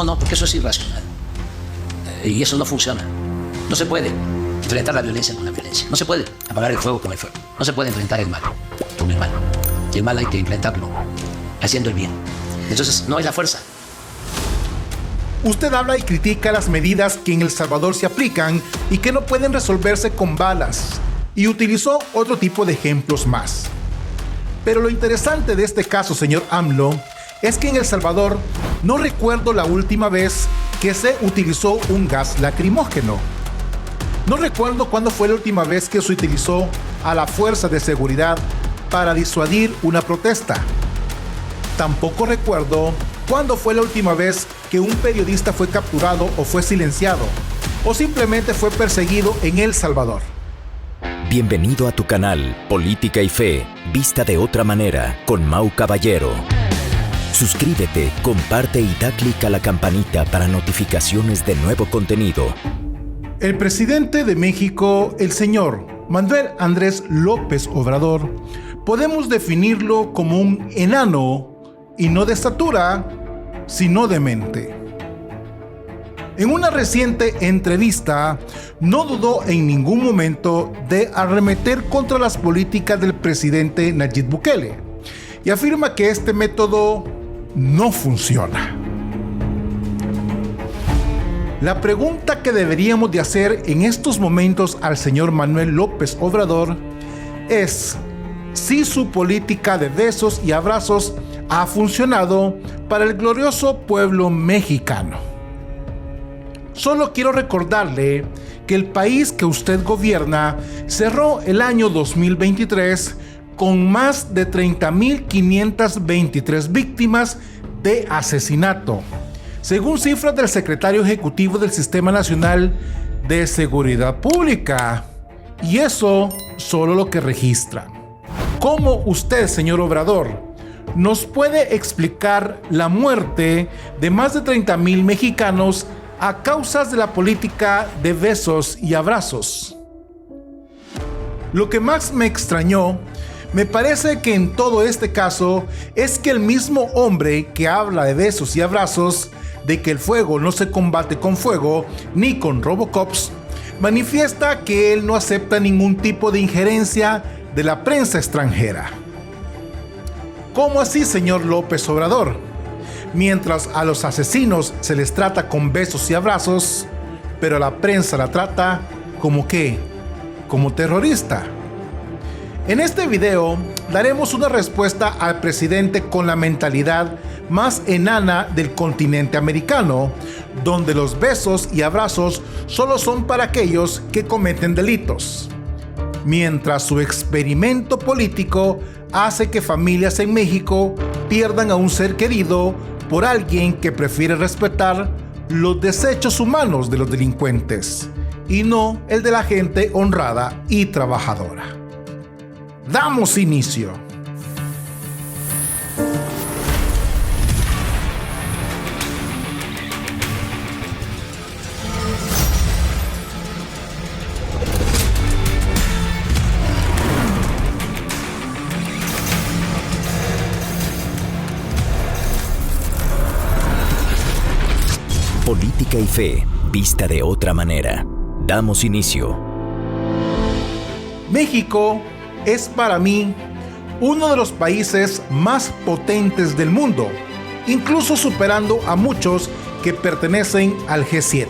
No, porque eso es irracional. Y eso no funciona. No se puede enfrentar la violencia con la violencia. No se puede apagar el fuego con el fuego. No se puede enfrentar el mal con el mal. Y el mal hay que enfrentarlo haciendo el bien. Entonces, no es la fuerza. Usted habla y critica las medidas que en El Salvador se aplican y que no pueden resolverse con balas. Y utilizó otro tipo de ejemplos más. Pero lo interesante de este caso, señor AMLO, es que en El Salvador no recuerdo la última vez que se utilizó un gas lacrimógeno. No recuerdo cuándo fue la última vez que se utilizó a la fuerza de seguridad para disuadir una protesta. Tampoco recuerdo cuándo fue la última vez que un periodista fue capturado o fue silenciado, o simplemente fue perseguido en El Salvador. Bienvenido a tu canal Política y Fe, vista de otra manera, con Mau Caballero. Suscríbete, comparte y da clic a la campanita para notificaciones de nuevo contenido. El presidente de México, el señor Manuel Andrés López Obrador, podemos definirlo como un enano, y no de estatura, sino de mente. En una reciente entrevista, no dudó en ningún momento de arremeter contra las políticas del presidente Nayib Bukele y afirma que este método no funciona. La pregunta que deberíamos de hacer en estos momentos al señor Manuel López Obrador es si su política de besos y abrazos ha funcionado para el glorioso pueblo mexicano. Solo quiero recordarle que el país que usted gobierna cerró el año 2023 con más de 30.523 víctimas de asesinato, según cifras del secretario ejecutivo del Sistema Nacional de Seguridad Pública. Y eso solo lo que registra. ¿Cómo usted, señor Obrador, nos puede explicar la muerte de más de 30,000 mexicanos a causas de la política de besos y abrazos? Lo que más me extrañó, me parece que en todo este caso, es que el mismo hombre que habla de besos y abrazos, de que el fuego no se combate con fuego ni con Robocops, manifiesta que él no acepta ningún tipo de injerencia de la prensa extranjera. ¿Cómo así, señor López Obrador? Mientras a los asesinos se les trata con besos y abrazos, pero a la prensa la trata ¿como qué? Como terrorista. En este video daremos una respuesta al presidente con la mentalidad más enana del continente americano, donde los besos y abrazos solo son para aquellos que cometen delitos, mientras su experimento político hace que familias en México pierdan a un ser querido por alguien que prefiere respetar los desechos humanos de los delincuentes y no el de la gente honrada y trabajadora. Damos inicio. Política y Fe, vista de otra manera. Damos inicio. México es para mí uno de los países más potentes del mundo, incluso superando a muchos que pertenecen al G7.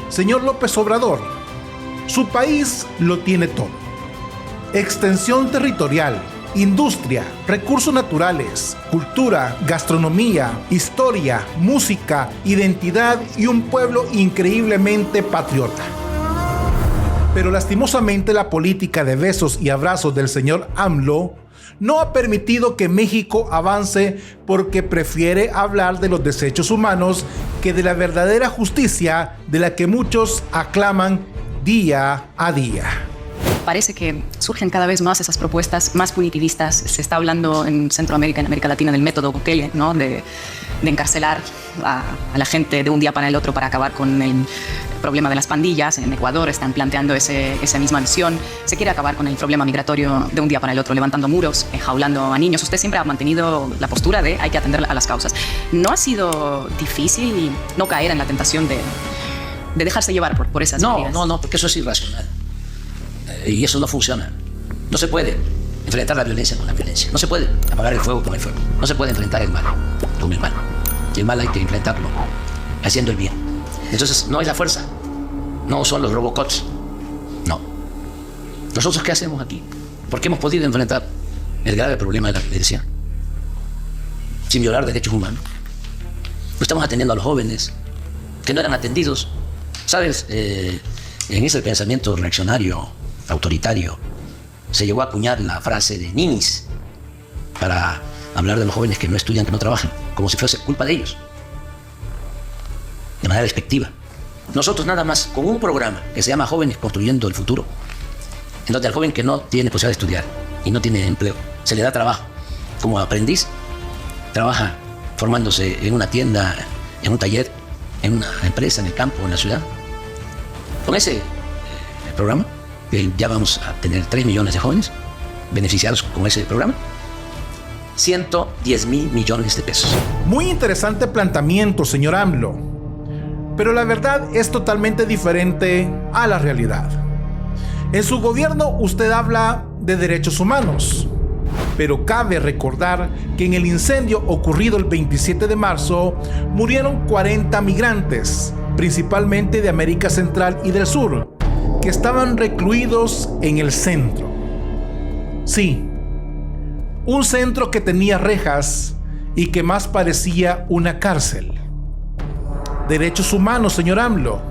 Señor López Obrador, su país lo tiene todo: extensión territorial, industria, recursos naturales, cultura, gastronomía, historia, música, identidad y un pueblo increíblemente patriota. Pero lastimosamente la política de besos y abrazos del señor AMLO no ha permitido que México avance, porque prefiere hablar de los desechos humanos que de la verdadera justicia de la que muchos aclaman día a día. Parece que surgen cada vez más esas propuestas más punitivistas. Se está hablando en Centroamérica, en América Latina, del método Bukele, ¿no? De encarcelar a la gente de un día para el otro para acabar con problema de las pandillas. En Ecuador están planteando esa misma visión. Se quiere acabar con el problema migratorio de un día para el otro, levantando muros, enjaulando a niños. Usted siempre ha mantenido la postura de hay que atender a las causas. ¿No ha sido difícil no caer en la tentación de dejarse llevar por esas medidas? No, porque eso es irracional. Y eso no funciona. No se puede enfrentar la violencia con la violencia. No se puede apagar el fuego con el fuego. No se puede enfrentar el mal con el mal. Y el mal hay que enfrentarlo haciendo el bien. Entonces no es la fuerza. No son los robocots. No. ¿Nosotros qué hacemos aquí? ¿Por qué hemos podido enfrentar el grave problema de la violencia sin violar derechos humanos? No estamos atendiendo a los jóvenes que no eran atendidos. ¿Sabes? En ese pensamiento reaccionario, autoritario, se llegó a acuñar la frase de ninis para hablar de los jóvenes que no estudian, que no trabajan, como si fuese culpa de ellos, de manera despectiva. Nosotros nada más, con un programa que se llama Jóvenes Construyendo el Futuro, en donde al joven que no tiene posibilidad de estudiar y no tiene empleo, se le da trabajo como aprendiz, trabaja formándose en una tienda, en un taller, en una empresa, en el campo, en la ciudad. Con ese programa, que ya vamos a tener 3 millones de jóvenes beneficiados con ese programa, 110,000 millones de pesos. Muy interesante planteamiento, señor AMLO. Pero la verdad es totalmente diferente a la realidad. En su gobierno usted habla de derechos humanos, pero cabe recordar que en el incendio ocurrido el 27 de marzo murieron 40 migrantes, principalmente de América Central y del Sur, que estaban recluidos en el centro. Sí, un centro que tenía rejas y que más parecía una cárcel. Derechos humanos, señor AMLO.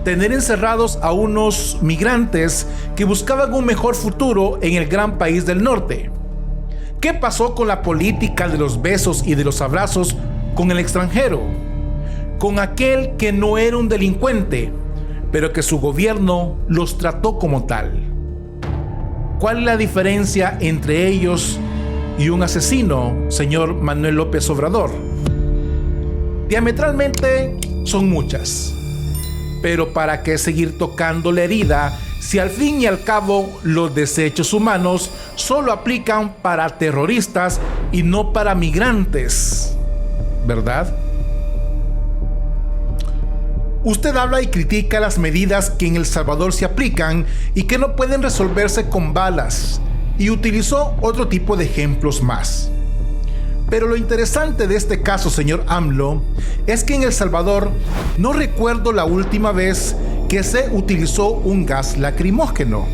Tener encerrados a unos migrantes que buscaban un mejor futuro en el gran país del norte. ¿Qué pasó con la política de los besos y de los abrazos con el extranjero? Con aquel que no era un delincuente, pero que su gobierno los trató como tal. ¿Cuál es la diferencia entre ellos y un asesino, señor Manuel López Obrador? Diametralmente son muchas. Pero ¿para qué seguir tocando la herida si al fin y al cabo los desechos humanos solo aplican para terroristas y no para migrantes? ¿Verdad? Usted habla y critica las medidas que en El Salvador se aplican y que no pueden resolverse con balas, y utilizó otro tipo de ejemplos más. Pero lo interesante de este caso, señor AMLO, es que en El Salvador no recuerdo la última vez que se utilizó un gas lacrimógeno.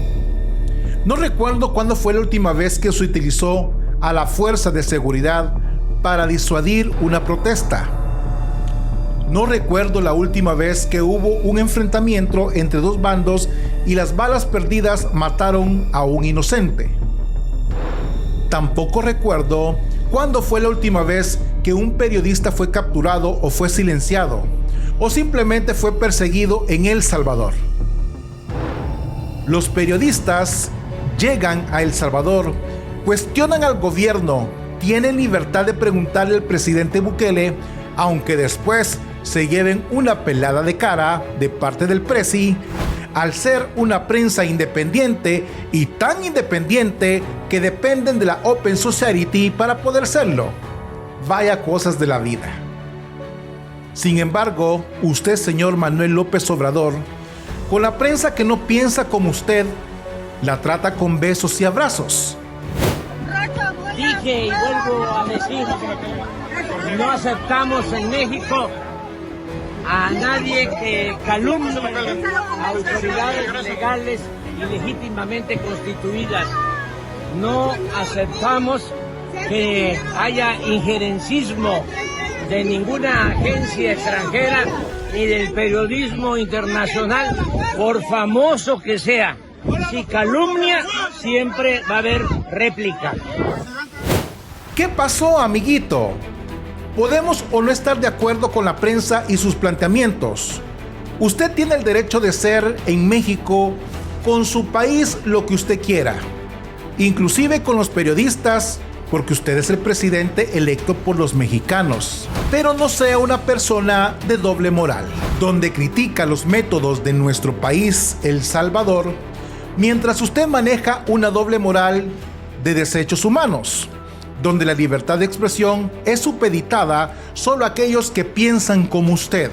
No recuerdo cuándo fue la última vez que se utilizó a la fuerza de seguridad para disuadir una protesta. No recuerdo la última vez que hubo un enfrentamiento entre dos bandos y las balas perdidas mataron a un inocente. Tampoco recuerdo cuándo fue la última vez que un periodista fue capturado o fue silenciado, o simplemente fue perseguido en El Salvador. Los periodistas llegan a El Salvador, cuestionan al gobierno, tienen libertad de preguntarle al presidente Bukele, aunque después se lleven una pelada de cara de parte del presi, al ser una prensa independiente y tan independiente que dependen de la Open Society para poder serlo. Vaya cosas de la vida. Sin embargo, usted, señor Manuel López Obrador, con la prensa que no piensa como usted, la trata con besos y abrazos. Dije y vuelvo a decir, no aceptamos en México a nadie que calumnie a autoridades legales y legítimamente constituidas. No aceptamos que haya injerencismo de ninguna agencia extranjera ni del periodismo internacional, por famoso que sea. Si calumnia, siempre va a haber réplica. ¿Qué pasó, amiguito? Podemos o no estar de acuerdo con la prensa y sus planteamientos. Usted tiene el derecho de ser en México, con su país, lo que usted quiera, inclusive con los periodistas porque usted es el presidente electo por los mexicanos. Pero no sea una persona de doble moral, donde critica los métodos de nuestro país, El Salvador, mientras usted maneja una doble moral de desechos humanos, donde la libertad de expresión es supeditada solo a aquellos que piensan como usted.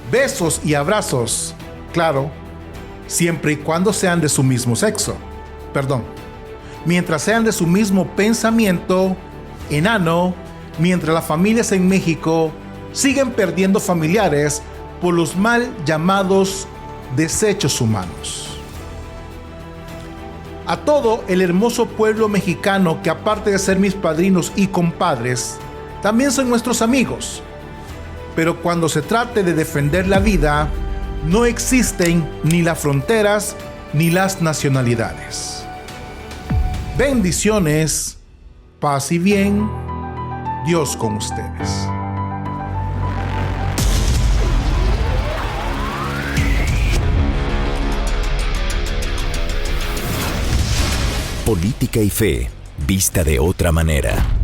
Besos y abrazos, claro, siempre y cuando sean de su mismo sexo. Mientras sean de su mismo pensamiento, enano, mientras las familias en México siguen perdiendo familiares por los mal llamados desechos humanos. A todo el hermoso pueblo mexicano que, aparte de ser mis padrinos y compadres, también son nuestros amigos. Pero cuando se trate de defender la vida, no existen ni las fronteras ni las nacionalidades. Bendiciones, paz y bien, Dios con ustedes. Política y fe, vista de otra manera.